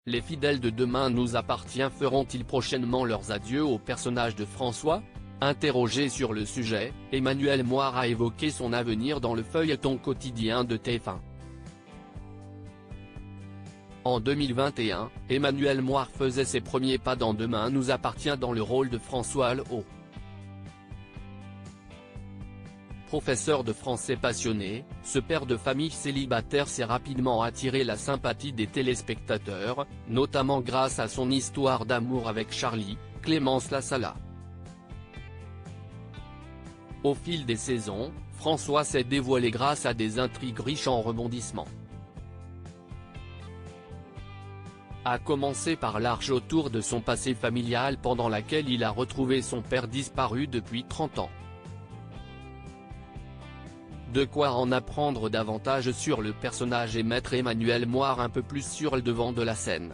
Les fidèles de Demain nous appartient feront-ils prochainement leurs adieux au personnage de François? Interrogé sur le sujet, Emmanuelle Moire a évoqué son avenir dans le feuilleton quotidien de TF1. En 2021, Emmanuelle Moire faisait ses premiers pas dans Demain nous appartient dans le rôle de François Alhaut. Professeur de français passionné, ce père de famille célibataire s'est rapidement attiré la sympathie des téléspectateurs, notamment grâce à son histoire d'amour avec Charlie, Clémence Lasala. Au fil des saisons, François s'est dévoilé grâce à des intrigues riches en rebondissements. A commencer par l'arche autour de son passé familial pendant laquelle il a retrouvé son père disparu depuis 30 ans. De quoi en apprendre davantage sur le personnage et mettre Emmanuelle Moire un peu plus sur le devant de la scène.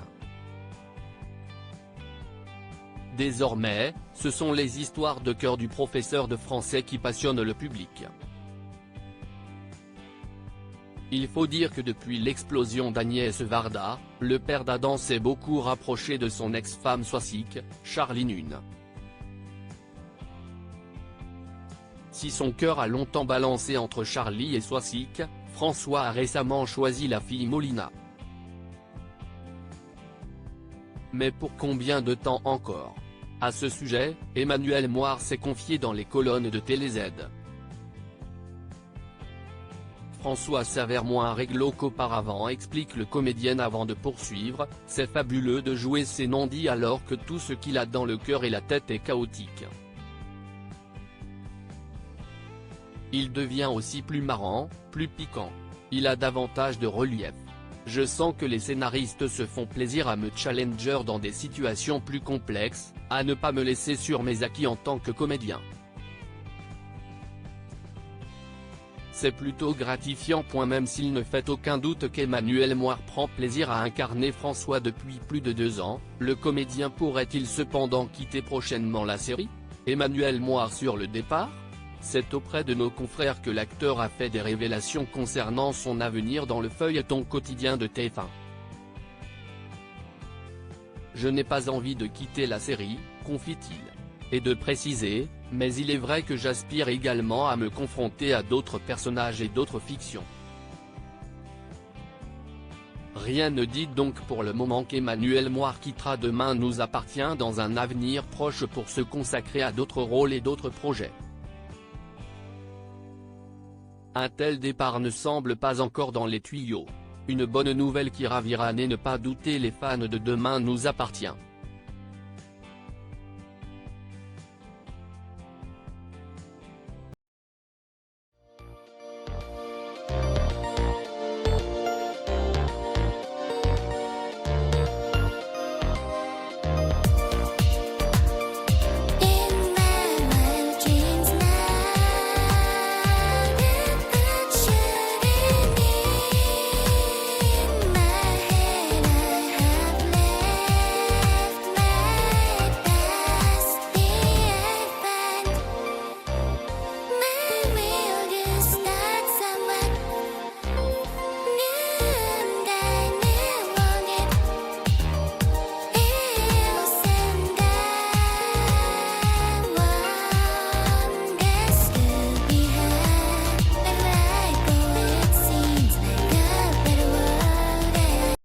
Désormais, ce sont les histoires de cœur du professeur de français qui passionnent le public. Il faut dire que depuis l'explosion d'Agnès Varda, le père d'Adam s'est beaucoup rapproché de son ex-femme Soisic, Charlie Nune. Si son cœur a longtemps balancé entre Charlie et Soisic, François a récemment choisi la fille Molina. Mais pour combien de temps encore? À ce sujet, Emmanuelle Moire s'est confiée dans les colonnes de TéléZ. François s'avère moins réglo qu'auparavant, explique le comédien avant de poursuivre, c'est fabuleux de jouer ces non-dits alors que tout ce qu'il a dans le cœur et la tête est chaotique. Il devient aussi plus marrant, plus piquant. Il a davantage de relief. Je sens que les scénaristes se font plaisir à me challenger dans des situations plus complexes, à ne pas me laisser sur mes acquis en tant que comédien. C'est plutôt gratifiant. Même s'il ne fait aucun doute qu'Emmanuelle Moire prend plaisir à incarner François depuis plus de 2 ans, le comédien pourrait-il cependant quitter prochainement la série? Emmanuelle Moire sur le départ? C'est auprès de nos confrères que l'acteur a fait des révélations concernant son avenir dans le feuilleton quotidien de TF1. Je n'ai pas envie de quitter la série, confie-t-il. Et de préciser, mais il est vrai que j'aspire également à me confronter à d'autres personnages et d'autres fictions. Rien ne dit donc pour le moment qu'Emmanuelle Moire quittera Demain nous appartient dans un avenir proche pour se consacrer à d'autres rôles et d'autres projets. Un tel départ ne semble pas encore dans les tuyaux. Une bonne nouvelle qui ravira à ne pas douter les fans de Demain nous appartient.